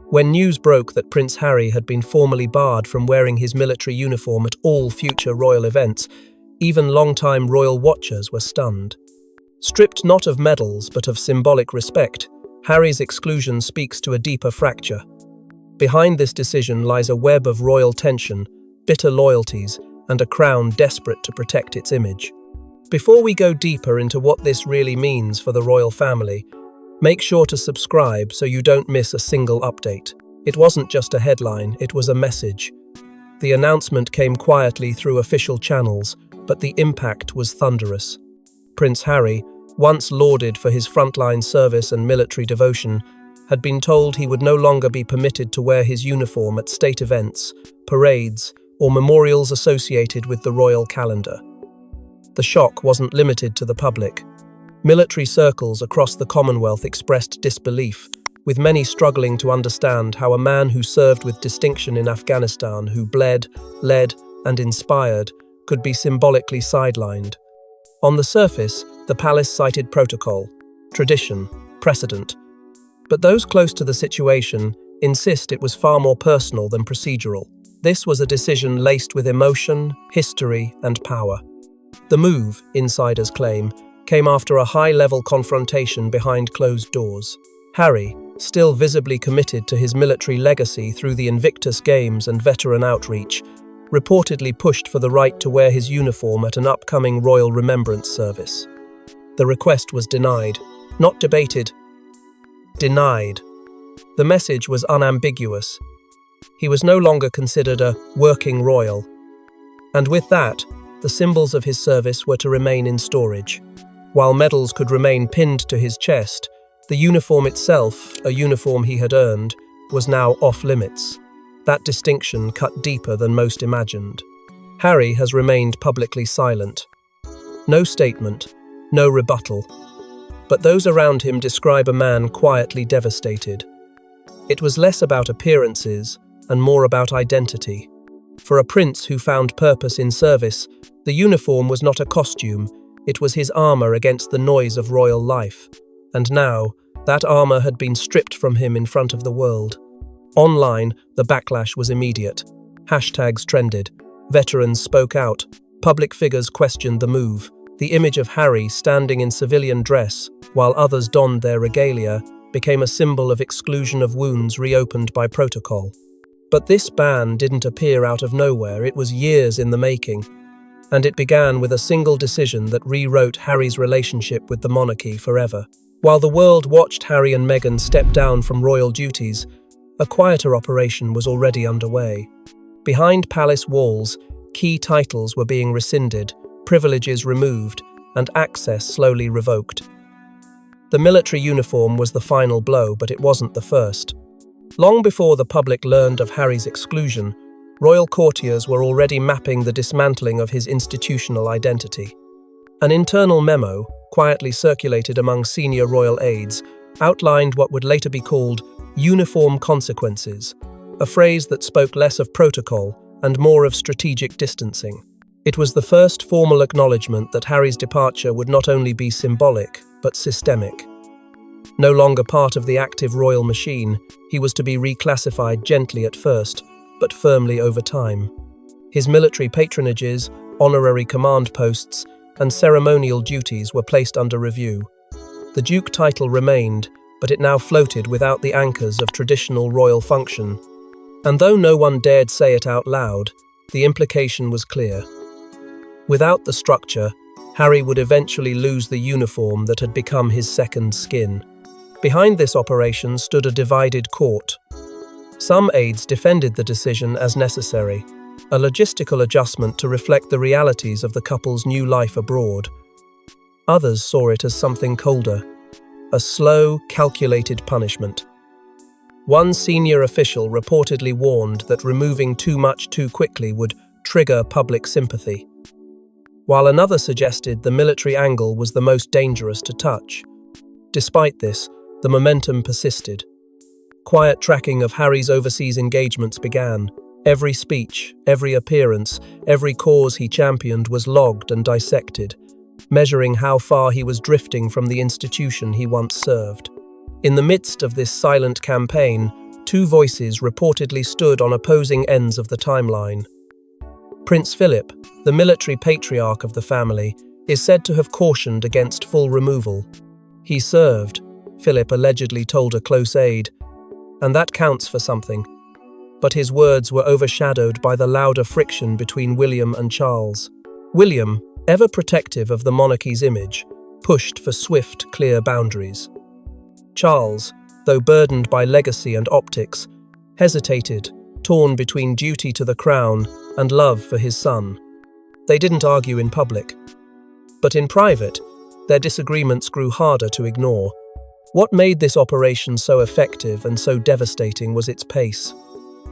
When news broke that Prince Harry had been formally barred from wearing his military uniform at all future royal events, even long-time royal watchers were stunned. Stripped not of medals but of symbolic respect, Harry's exclusion speaks to a deeper fracture. Behind this decision lies a web of royal tension, bitter loyalties, and a crown desperate to protect its image. Before we go deeper into what this really means for the royal family, make sure to subscribe so you don't miss a single update. It wasn't just a headline, it was a message. The announcement came quietly through official channels, but the impact was thunderous. Prince Harry, once lauded for his frontline service and military devotion, had been told he would no longer be permitted to wear his uniform at state events, parades, or memorials associated with the royal calendar. The shock wasn't limited to the public. Military circles across the Commonwealth expressed disbelief, with many struggling to understand how a man who served with distinction in Afghanistan, who bled, led, and inspired, could be symbolically sidelined. On the surface, the palace cited protocol, tradition, precedent. But those close to the situation insist it was far more personal than procedural. This was a decision laced with emotion, history, and power. The move, insiders claim, came after a high-level confrontation behind closed doors. Harry, still visibly committed to his military legacy through the Invictus Games and veteran outreach, reportedly pushed for the right to wear his uniform at an upcoming Royal Remembrance service. The request was denied, not debated, denied. The message was unambiguous. He was no longer considered a working royal. And with that, the symbols of his service were to remain in storage. While medals could remain pinned to his chest, the uniform itself, a uniform he had earned, was now off-limits. That distinction cut deeper than most imagined. Harry has remained publicly silent. No statement, no rebuttal. But those around him describe a man quietly devastated. It was less about appearances and more about identity. For a prince who found purpose in service, the uniform was not a costume, it was his armor against the noise of royal life. And now, that armor had been stripped from him in front of the world. Online, the backlash was immediate. Hashtags trended. Veterans spoke out. Public figures questioned the move. The image of Harry standing in civilian dress, while others donned their regalia, became a symbol of exclusion of wounds reopened by protocol. But this ban didn't appear out of nowhere, it was years in the making. And it began with a single decision that rewrote Harry's relationship with the monarchy forever. While the world watched Harry and Meghan step down from royal duties, a quieter operation was already underway. Behind palace walls, key titles were being rescinded, privileges removed, and access slowly revoked. The military uniform was the final blow, but it wasn't the first. Long before the public learned of Harry's exclusion, royal courtiers were already mapping the dismantling of his institutional identity. An internal memo, quietly circulated among senior royal aides, outlined what would later be called uniform consequences, a phrase that spoke less of protocol and more of strategic distancing. It was the first formal acknowledgement that Harry's departure would not only be symbolic, but systemic. No longer part of the active royal machine, he was to be reclassified gently at first, but firmly over time. His military patronages, honorary command posts, and ceremonial duties were placed under review. The Duke title remained, but it now floated without the anchors of traditional royal function. And though no one dared say it out loud, the implication was clear. Without the structure, Harry would eventually lose the uniform that had become his second skin. Behind this operation stood a divided court. Some aides defended the decision as necessary, a logistical adjustment to reflect the realities of the couple's new life abroad. Others saw it as something colder, a slow, calculated punishment. One senior official reportedly warned that removing too much too quickly would trigger public sympathy, while another suggested the military angle was the most dangerous to touch. Despite this, the momentum persisted. Quiet tracking of Harry's overseas engagements began. Every speech, every appearance, every cause he championed was logged and dissected, measuring how far he was drifting from the institution he once served. In the midst of this silent campaign, two voices reportedly stood on opposing ends of the timeline. Prince Philip, the military patriarch of the family, is said to have cautioned against full removal. He served, Philip allegedly told a close aide, and that counts for something. But his words were overshadowed by the louder friction between William and Charles. William, ever protective of the monarchy's image, pushed for swift, clear boundaries. Charles, though burdened by legacy and optics, hesitated, torn between duty to the crown and love for his son. They didn't argue in public, but in private, their disagreements grew harder to ignore. What made this operation so effective and so devastating was its pace.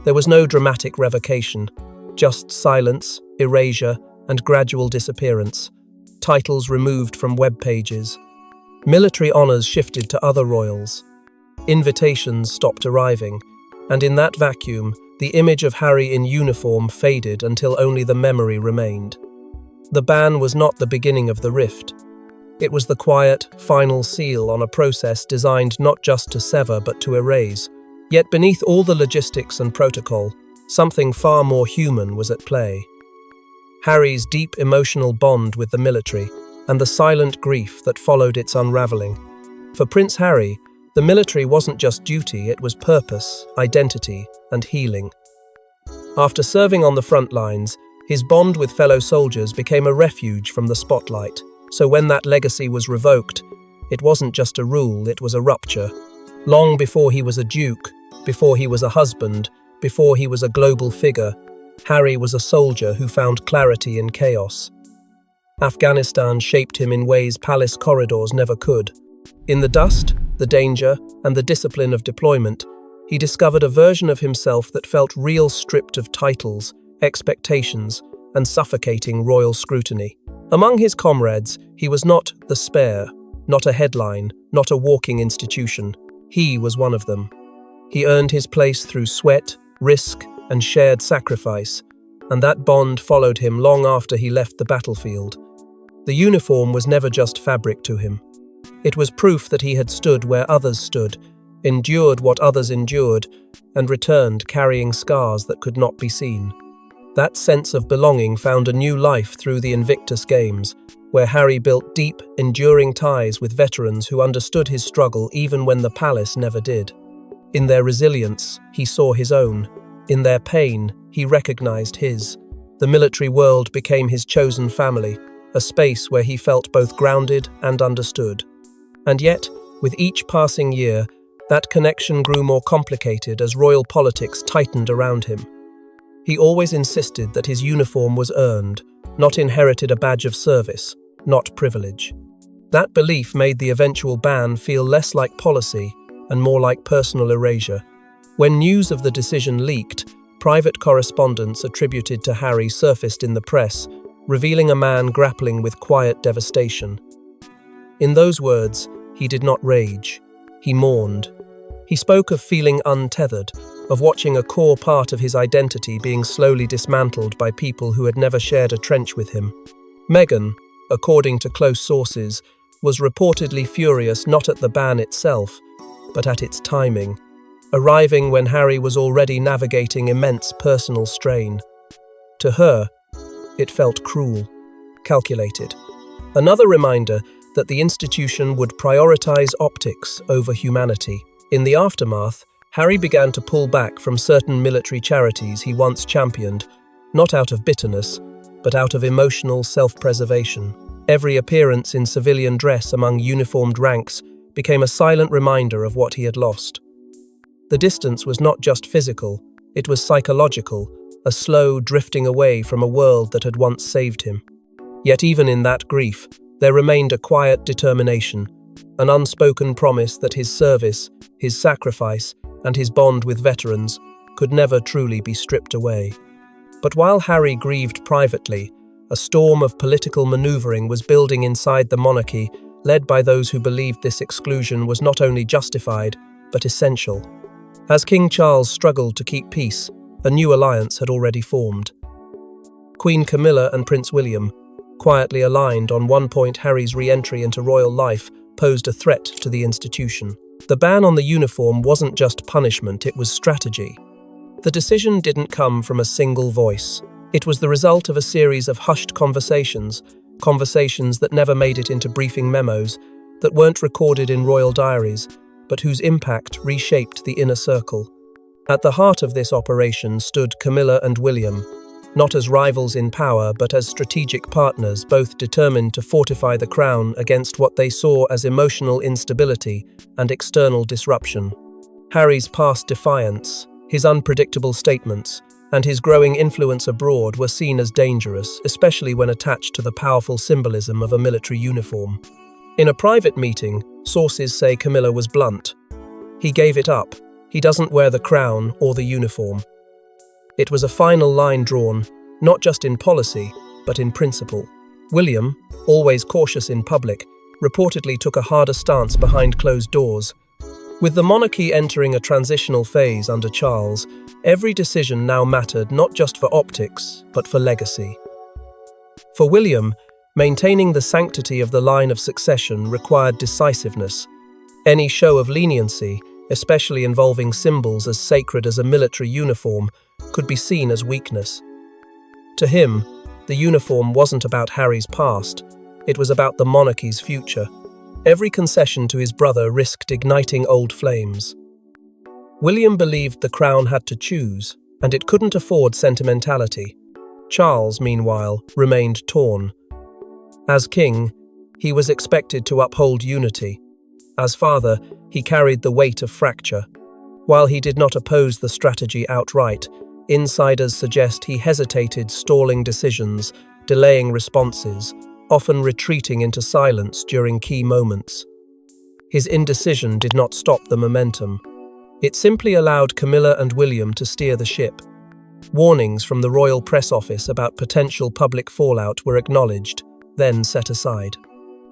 There was no dramatic revocation, just silence, erasure, and gradual disappearance. Titles removed from web pages. Military honors shifted to other royals. Invitations stopped arriving, and in that vacuum, the image of Harry in uniform faded until only the memory remained. The ban was not the beginning of the rift. It was the quiet, final seal on a process designed not just to sever but to erase. Yet beneath all the logistics and protocol, something far more human was at play. Harry's deep emotional bond with the military and the silent grief that followed its unraveling. For Prince Harry, the military wasn't just duty, it was purpose, identity, and healing. After serving on the front lines, his bond with fellow soldiers became a refuge from the spotlight. So when that legacy was revoked, it wasn't just a rule, it was a rupture. Long before he was a duke, before he was a husband, before he was a global figure, Harry was a soldier who found clarity in chaos. Afghanistan shaped him in ways palace corridors never could. In the dust, the danger, and the discipline of deployment, he discovered a version of himself that felt real, stripped of titles, expectations, and suffocating royal scrutiny. Among his comrades, he was not the spare, not a headline, not a walking institution. He was one of them. He earned his place through sweat, risk, and shared sacrifice, and that bond followed him long after he left the battlefield. The uniform was never just fabric to him. It was proof that he had stood where others stood, endured what others endured, and returned carrying scars that could not be seen. That sense of belonging found a new life through the Invictus Games, where Harry built deep, enduring ties with veterans who understood his struggle even when the palace never did. In their resilience, he saw his own. In their pain, he recognized his. The military world became his chosen family, a space where he felt both grounded and understood. And yet, with each passing year, that connection grew more complicated as royal politics tightened around him. He always insisted that his uniform was earned, not inherited, a badge of service, not privilege. That belief made the eventual ban feel less like policy and more like personal erasure. When news of the decision leaked, private correspondence attributed to Harry surfaced in the press, revealing a man grappling with quiet devastation. In those words, he did not rage. He mourned. He spoke of feeling untethered, of watching a core part of his identity being slowly dismantled by people who had never shared a trench with him. Meghan, according to close sources, was reportedly furious not at the ban itself, but at its timing, arriving when Harry was already navigating immense personal strain. To her, it felt cruel, calculated. Another reminder that the institution would prioritize optics over humanity. In the aftermath, Harry began to pull back from certain military charities he once championed, not out of bitterness, but out of emotional self-preservation. Every appearance in civilian dress among uniformed ranks became a silent reminder of what he had lost. The distance was not just physical, it was psychological, a slow drifting away from a world that had once saved him. Yet even in that grief, there remained a quiet determination, an unspoken promise that his service, his sacrifice, and his bond with veterans could never truly be stripped away. But while Harry grieved privately, a storm of political maneuvering was building inside the monarchy, led by those who believed this exclusion was not only justified, but essential. As King Charles struggled to keep peace, a new alliance had already formed. Queen Camilla and Prince William, quietly aligned on one point, Harry's re-entry into royal life posed a threat to the institution. The ban on the uniform wasn't just punishment, it was strategy. The decision didn't come from a single voice. It was the result of a series of hushed conversations that never made it into briefing memos, that weren't recorded in royal diaries, but whose impact reshaped the inner circle. At the heart of this operation stood Camilla and William, not as rivals in power, but as strategic partners, both determined to fortify the crown against what they saw as emotional instability and external disruption. Harry's past defiance, his unpredictable statements, and his growing influence abroad were seen as dangerous, especially when attached to the powerful symbolism of a military uniform. In a private meeting, sources say Camilla was blunt. "He gave it up. He doesn't wear the crown or the uniform." It was a final line drawn, not just in policy, but in principle. William, always cautious in public, reportedly took a harder stance behind closed doors. With the monarchy entering a transitional phase under Charles, every decision now mattered not just for optics, but for legacy. For William, maintaining the sanctity of the line of succession required decisiveness. Any show of leniency, especially involving symbols as sacred as a military uniform, could be seen as weakness. To him, the uniform wasn't about Harry's past, it was about the monarchy's future. Every concession to his brother risked igniting old flames. William believed the crown had to choose, and it couldn't afford sentimentality. Charles, meanwhile, remained torn. As king, he was expected to uphold unity. As father, he carried the weight of fracture. While he did not oppose the strategy outright, insiders suggest he hesitated, stalling decisions, delaying responses, often retreating into silence during key moments. His indecision did not stop the momentum. It simply allowed Camilla and William to steer the ship. Warnings from the royal press office about potential public fallout were acknowledged, then set aside.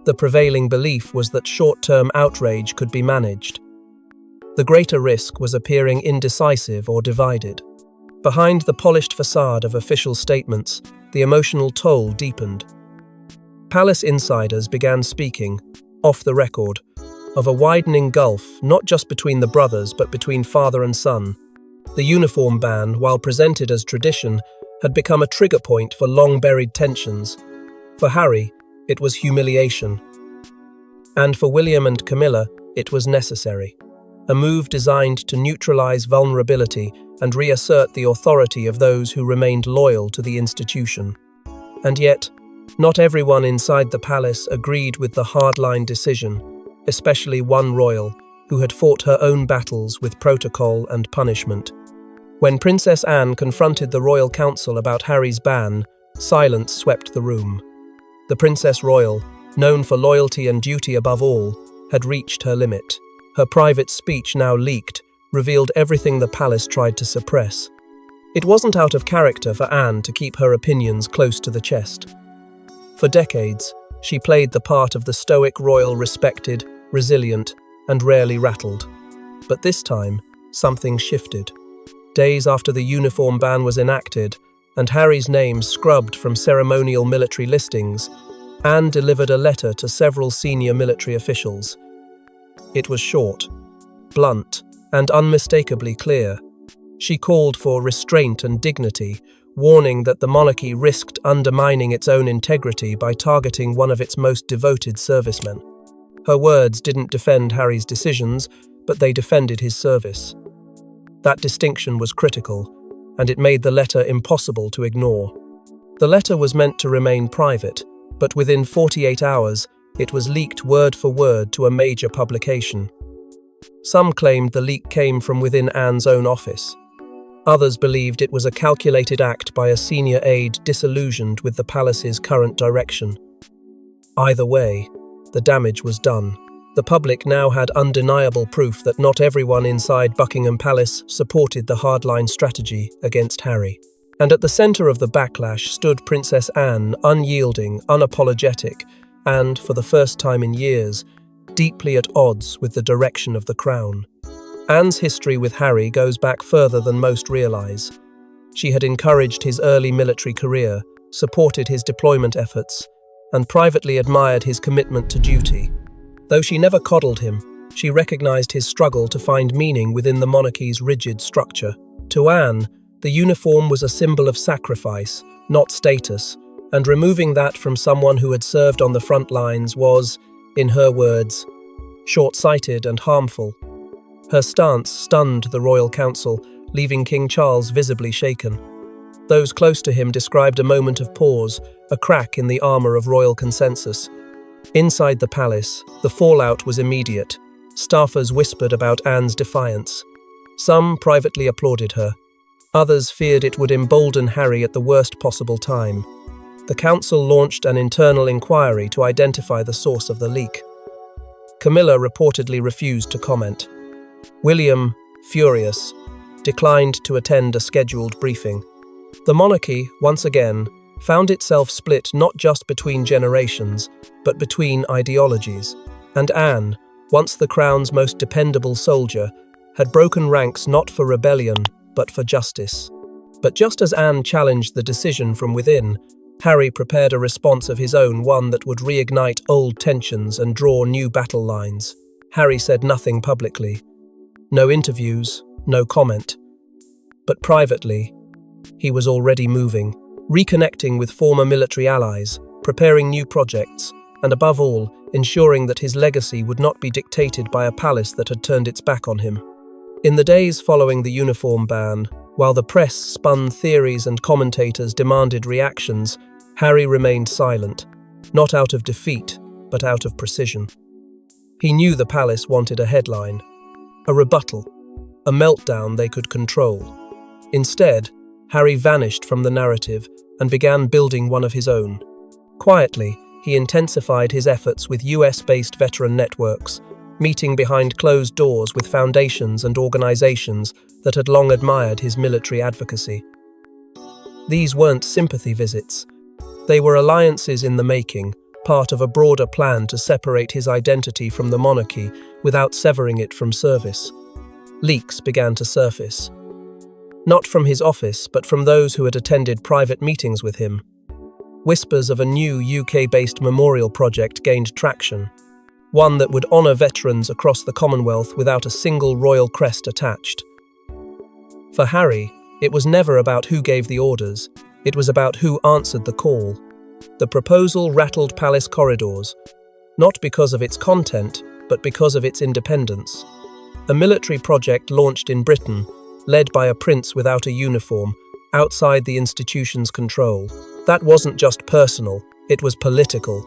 The prevailing belief was that short-term outrage could be managed. The greater risk was appearing indecisive or divided. Behind the polished facade of official statements, the emotional toll deepened. Palace insiders began speaking, off the record, of a widening gulf not just between the brothers but between father and son. The uniform ban, while presented as tradition, had become a trigger point for long-buried tensions. For Harry, it was humiliation. And for William and Camilla, it was necessary. A move designed to neutralize vulnerability and reassert the authority of those who remained loyal to the institution. And yet, not everyone inside the palace agreed with the hardline decision, especially one royal who had fought her own battles with protocol and punishment. When Princess Anne confronted the royal council about Harry's ban, silence swept the room. The Princess Royal, known for loyalty and duty above all, had reached her limit. Her private speech, now leaked, revealed everything the palace tried to suppress. It wasn't out of character for Anne to keep her opinions close to the chest. For decades, she played the part of the stoic royal, respected, resilient, and rarely rattled. But this time, something shifted. Days after the uniform ban was enacted, and Harry's name scrubbed from ceremonial military listings, Anne delivered a letter to several senior military officials. It was short, blunt, and unmistakably clear. She called for restraint and dignity, warning that the monarchy risked undermining its own integrity by targeting one of its most devoted servicemen. Her words didn't defend Harry's decisions, but they defended his service. That distinction was critical, and it made the letter impossible to ignore. The letter was meant to remain private, but within 48 hours, it was leaked word for word to a major publication. Some claimed the leak came from within Anne's own office. Others believed it was a calculated act by a senior aide disillusioned with the palace's current direction. Either way, the damage was done. The public now had undeniable proof that not everyone inside Buckingham Palace supported the hardline strategy against Harry. And at the centre of the backlash stood Princess Anne, unyielding, unapologetic, and, for the first time in years, deeply at odds with the direction of the crown. Anne's history with Harry goes back further than most realise. She had encouraged his early military career, supported his deployment efforts, and privately admired his commitment to duty. Though she never coddled him, She recognized his struggle to find meaning within the monarchy's rigid structure. To Anne, the uniform was a symbol of sacrifice, not status, and removing that from someone who had served on the front lines was, in her words, short-sighted and harmful. Her stance stunned the royal council, leaving King Charles visibly shaken. Those close to him described a moment of pause, a crack in the armor of royal consensus. Inside the palace, the fallout was immediate. Staffers whispered about Anne's defiance. Some privately applauded her. Others feared it would embolden Harry at the worst possible time. The council launched an internal inquiry to identify the source of the leak. Camilla reportedly refused to comment. William, furious, declined to attend a scheduled briefing. The monarchy, once again, found itself split not just between generations, but between ideologies. And Anne, once the crown's most dependable soldier, had broken ranks not for rebellion, but for justice. But just as Anne challenged the decision from within, Harry prepared a response of his own, one that would reignite old tensions and draw new battle lines. Harry said nothing publicly. No interviews, no comment. But privately, he was already moving, reconnecting with former military allies, preparing new projects, and above all, ensuring that his legacy would not be dictated by a palace that had turned its back on him. In the days following the uniform ban, while the press spun theories and commentators demanded reactions, Harry remained silent, not out of defeat, but out of precision. He knew the palace wanted a headline, a rebuttal, a meltdown they could control. Instead, Harry vanished from the narrative and began building one of his own. Quietly, he intensified his efforts with US-based veteran networks, meeting behind closed doors with foundations and organizations that had long admired his military advocacy. These weren't sympathy visits. They were alliances in the making, part of a broader plan to separate his identity from the monarchy without severing it from service. Leaks began to surface. Not from his office, but from those who had attended private meetings with him. Whispers of a new UK-based memorial project gained traction, one that would honour veterans across the Commonwealth without a single royal crest attached. For Harry, it was never about who gave the orders, it was about who answered the call. The proposal rattled palace corridors, not because of its content, but because of its independence. A military project launched in Britain, led by a prince without a uniform, outside the institution's control. That wasn't just personal, it was political.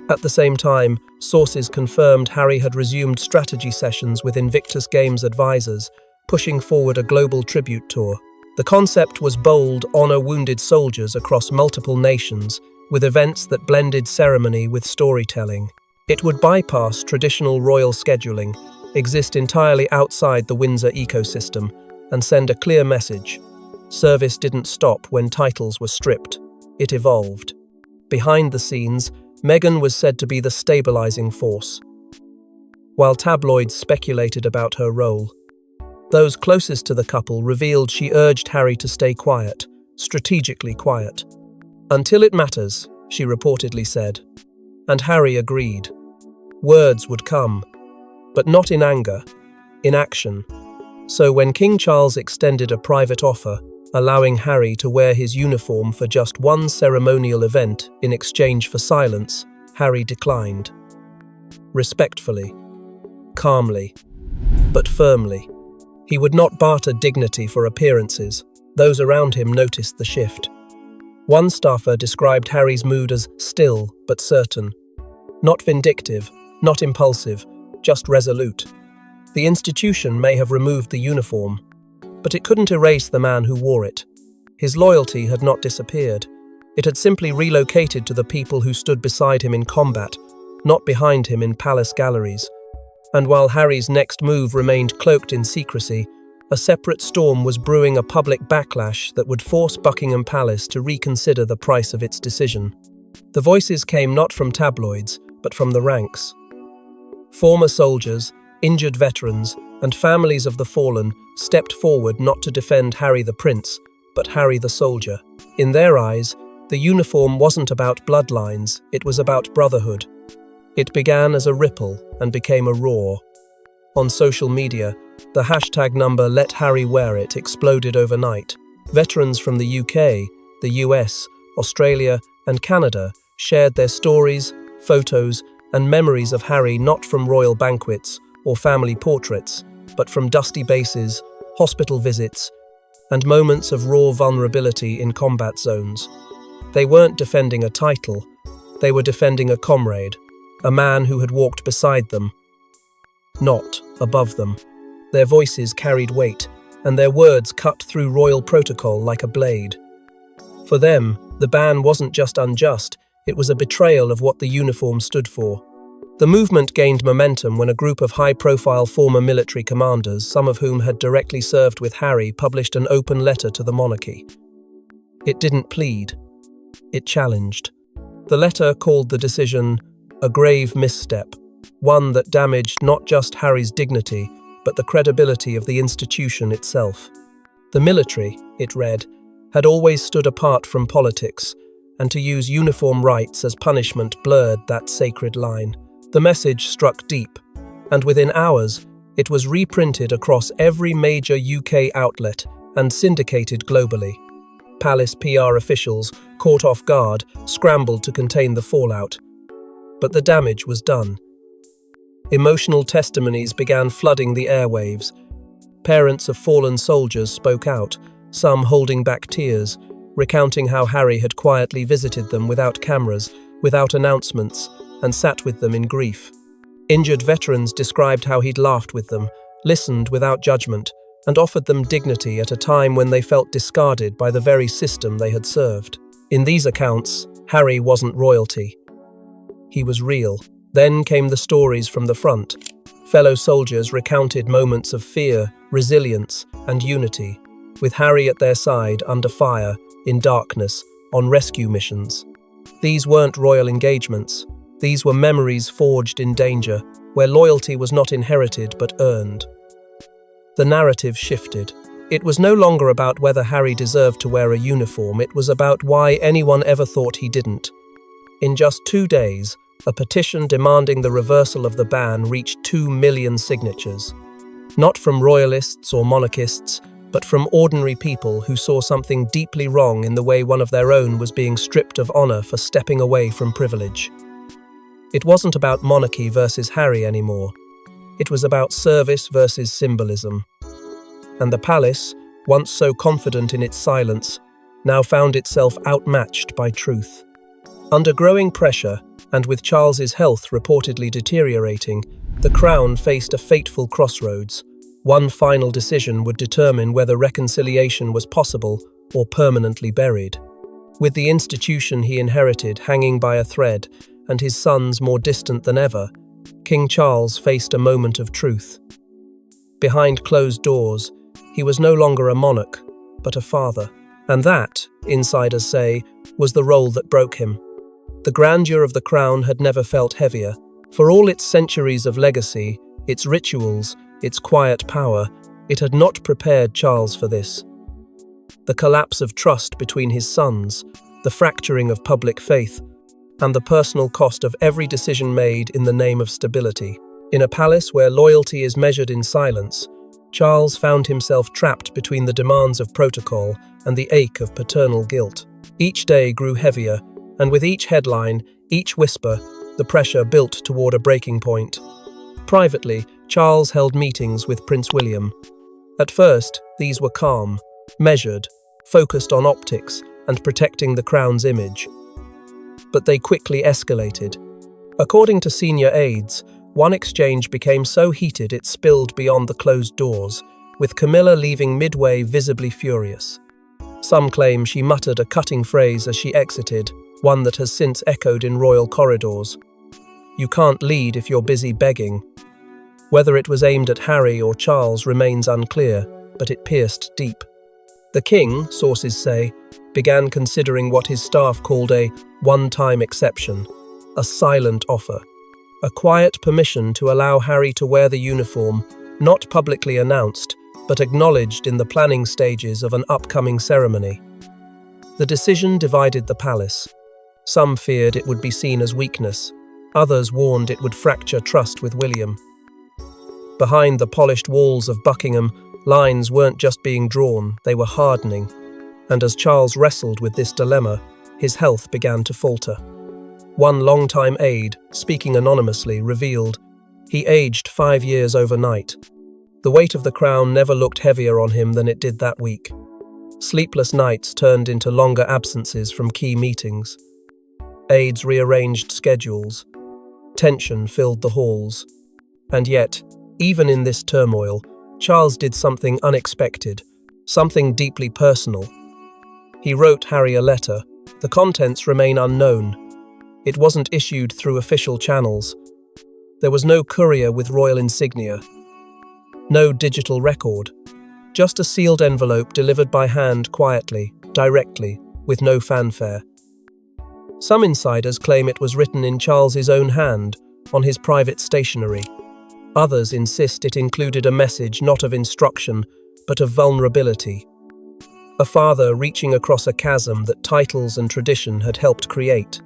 At the same time, sources confirmed Harry had resumed strategy sessions with Invictus Games advisors, pushing forward a global tribute tour. The concept was bold, honor wounded soldiers across multiple nations, with events that blended ceremony with storytelling. It would bypass traditional royal scheduling, exist entirely outside the Windsor ecosystem, and send a clear message. Service didn't stop when titles were stripped. It evolved. Behind the scenes, Meghan was said to be the stabilizing force. While tabloids speculated about her role, those closest to the couple revealed she urged Harry to stay quiet, strategically quiet. "Until it matters," she reportedly said. And Harry agreed. Words would come, but not in anger, in action. So when King Charles extended a private offer, allowing Harry to wear his uniform for just one ceremonial event in exchange for silence, Harry declined. Respectfully, calmly, but firmly. He would not barter dignity for appearances. Those around him noticed the shift. One staffer described Harry's mood as still but certain. Not vindictive, not impulsive, just resolute. The institution may have removed the uniform, but it couldn't erase the man who wore it. His loyalty had not disappeared. It had simply relocated to the people who stood beside him in combat, not behind him in palace galleries. And while Harry's next move remained cloaked in secrecy, a separate storm was brewing, a public backlash that would force Buckingham Palace to reconsider the price of its decision. The voices came not from tabloids, but from the ranks. Former soldiers, injured veterans, and families of the fallen stepped forward not to defend Harry the Prince, but Harry the soldier. In their eyes, the uniform wasn't about bloodlines, it was about brotherhood. It began as a ripple and became a roar. On social media, the hashtag number "Let Harry Wear It" exploded overnight. Veterans from the UK, the US, Australia, and Canada shared their stories, photos, and memories of Harry not from royal banquets or family portraits, but from dusty bases, hospital visits, and moments of raw vulnerability in combat zones. They weren't defending a title, they were defending a comrade, a man who had walked beside them, not above them. Their voices carried weight, and their words cut through royal protocol like a blade. For them, the ban wasn't just unjust, it was a betrayal of what the uniform stood for. The movement gained momentum when a group of high-profile former military commanders, some of whom had directly served with Harry, published an open letter to the monarchy. It didn't plead, it challenged. The letter called the decision a grave misstep, one that damaged not just Harry's dignity, but the credibility of the institution itself. The military, it read, had always stood apart from politics, and to use uniform rights as punishment blurred that sacred line. The message struck deep, and within hours, it was reprinted across every major UK outlet and syndicated globally. Palace PR officials, caught off guard, scrambled to contain the fallout. But the damage was done. Emotional testimonies began flooding the airwaves. Parents of fallen soldiers spoke out, some holding back tears, recounting how Harry had quietly visited them without cameras, without announcements, and sat with them in grief. Injured veterans described how he'd laughed with them, listened without judgment, and offered them dignity at a time when they felt discarded by the very system they had served. In these accounts, Harry wasn't royalty. He was real. Then came the stories from the front. Fellow soldiers recounted moments of fear, resilience, and unity, with Harry at their side under fire, in darkness, on rescue missions. These weren't royal engagements. These were memories forged in danger, where loyalty was not inherited but earned. The narrative shifted. It was no longer about whether Harry deserved to wear a uniform, it was about why anyone ever thought he didn't. In just 2 days, a petition demanding the reversal of the ban reached 2 million signatures. Not from royalists or monarchists, but from ordinary people who saw something deeply wrong in the way one of their own was being stripped of honor for stepping away from privilege. It wasn't about monarchy versus Harry anymore. It was about service versus symbolism. And the palace, once so confident in its silence, now found itself outmatched by truth. Under growing pressure, and with Charles's health reportedly deteriorating, the crown faced a fateful crossroads. One final decision would determine whether reconciliation was possible or permanently buried. With the institution he inherited hanging by a thread, and his sons more distant than ever, King Charles faced a moment of truth. Behind closed doors, he was no longer a monarch, but a father. And that, insiders say, was the role that broke him. The grandeur of the crown had never felt heavier. For all its centuries of legacy, its rituals, its quiet power, it had not prepared Charles for this. The collapse of trust between his sons, the fracturing of public faith, and the personal cost of every decision made in the name of stability. In a palace where loyalty is measured in silence, Charles found himself trapped between the demands of protocol and the ache of paternal guilt. Each day grew heavier, and with each headline, each whisper, the pressure built toward a breaking point. Privately, Charles held meetings with Prince William. At first, these were calm, measured, focused on optics and protecting the crown's image. But they quickly escalated. According to senior aides, one exchange became so heated it spilled beyond the closed doors, with Camilla leaving midway visibly furious. Some claim she muttered a cutting phrase as she exited, one that has since echoed in royal corridors. "You can't lead if you're busy begging." Whether it was aimed at Harry or Charles remains unclear, but it pierced deep. The king, sources say, began considering what his staff called a one-time exception, a silent offer, a quiet permission to allow Harry to wear the uniform, not publicly announced, but acknowledged in the planning stages of an upcoming ceremony. The decision divided the palace. Some feared it would be seen as weakness. Others warned it would fracture trust with William. Behind the polished walls of Buckingham, lines weren't just being drawn, they were hardening. And as Charles wrestled with this dilemma, his health began to falter. One longtime aide, speaking anonymously, revealed he aged 5 years overnight. The weight of the crown never looked heavier on him than it did that week. Sleepless nights turned into longer absences from key meetings. Aides rearranged schedules. Tension filled the halls. And yet, even in this turmoil, Charles did something unexpected, something deeply personal. He wrote Harry a letter. The contents remain unknown. It wasn't issued through official channels. There was no courier with royal insignia. No digital record. Just a sealed envelope delivered by hand quietly, directly, with no fanfare. Some insiders claim it was written in Charles's own hand, on his private stationery. Others insist it included a message not of instruction, but of vulnerability. A father reaching across a chasm that titles and tradition had helped create.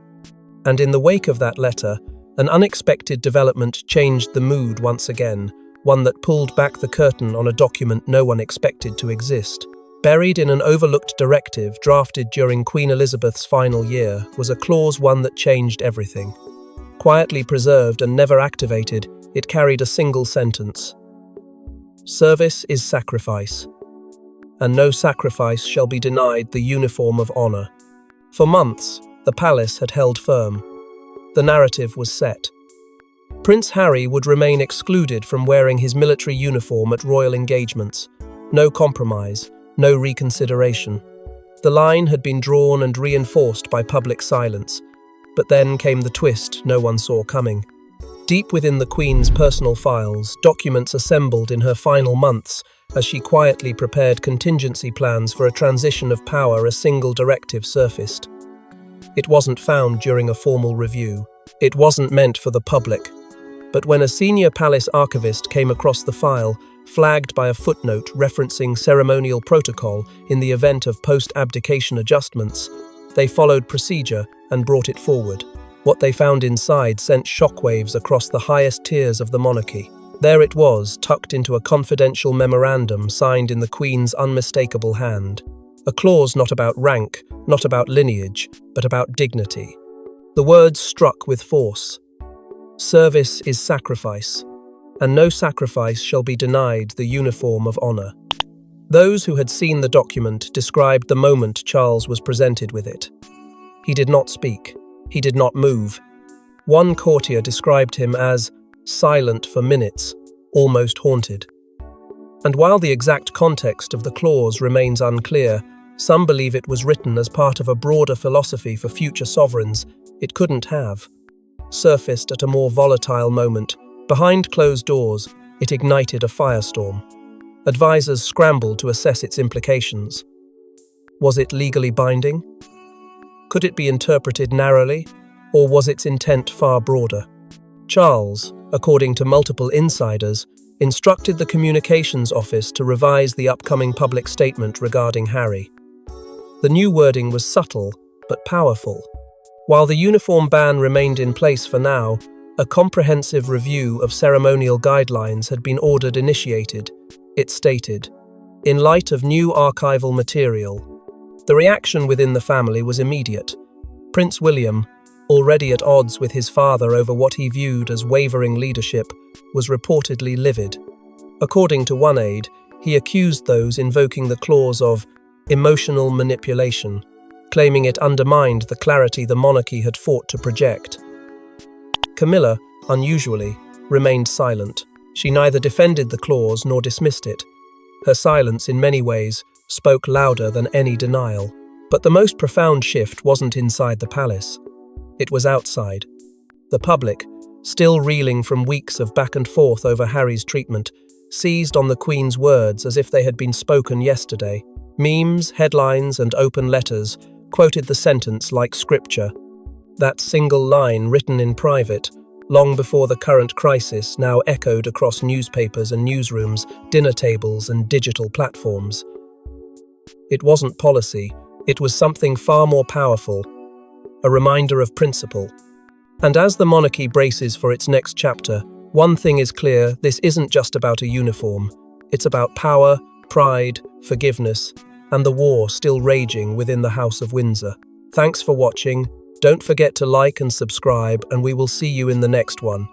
And in the wake of that letter, an unexpected development changed the mood once again, one that pulled back the curtain on a document no one expected to exist. Buried in an overlooked directive drafted during Queen Elizabeth's final year was a clause one that changed everything. Quietly preserved and never activated, it carried a single sentence. Service is sacrifice, and no sacrifice shall be denied the uniform of honour. For months, the palace had held firm. The narrative was set. Prince Harry would remain excluded from wearing his military uniform at royal engagements. No compromise, no reconsideration. The line had been drawn and reinforced by public silence. But then came the twist no one saw coming. Deep within the Queen's personal files, documents assembled in her final months as she quietly prepared contingency plans for a transition of power, a single directive surfaced. It wasn't found during a formal review. It wasn't meant for the public. But when a senior palace archivist came across the file, flagged by a footnote referencing ceremonial protocol in the event of post-abdication adjustments, they followed procedure and brought it forward. What they found inside sent shockwaves across the highest tiers of the monarchy. There it was, tucked into a confidential memorandum signed in the Queen's unmistakable hand. A clause not about rank, not about lineage, but about dignity. The words struck with force. Service is sacrifice, and no sacrifice shall be denied the uniform of honour. Those who had seen the document described the moment Charles was presented with it. He did not speak. He did not move. One courtier described him as silent for minutes, almost haunted. And while the exact context of the clause remains unclear, some believe it was written as part of a broader philosophy for future sovereigns it couldn't have. Surfaced at a more volatile moment, behind closed doors, it ignited a firestorm. Advisors scrambled to assess its implications. Was it legally binding? Could it be interpreted narrowly, or was its intent far broader? Charles, according to multiple insiders, instructed the communications office to revise the upcoming public statement regarding Harry. The new wording was subtle, but powerful. While the uniform ban remained in place for now, a comprehensive review of ceremonial guidelines had been ordered initiated, it stated. In light of new archival material, the reaction within the family was immediate. Prince William, already at odds with his father over what he viewed as wavering leadership, was reportedly livid. According to one aide, he accused those invoking the clause of emotional manipulation, claiming it undermined the clarity the monarchy had fought to project. Camilla, unusually, remained silent. She neither defended the clause nor dismissed it. Her silence, in many ways, spoke louder than any denial. But the most profound shift wasn't inside the palace. It was outside. The public, still reeling from weeks of back and forth over Harry's treatment, seized on the Queen's words as if they had been spoken yesterday. Memes, headlines, and open letters quoted the sentence like scripture. That single line, written in private, long before the current crisis, now echoed across newspapers and newsrooms, dinner tables and digital platforms. It wasn't policy, it was something far more powerful, a reminder of principle. And as the monarchy braces for its next chapter, One thing is clear, this isn't just about a uniform. It's about power, pride, forgiveness, and the war still raging within the House of Windsor. Thanks for watching. Don't forget to like and subscribe, and we will see you in the next one.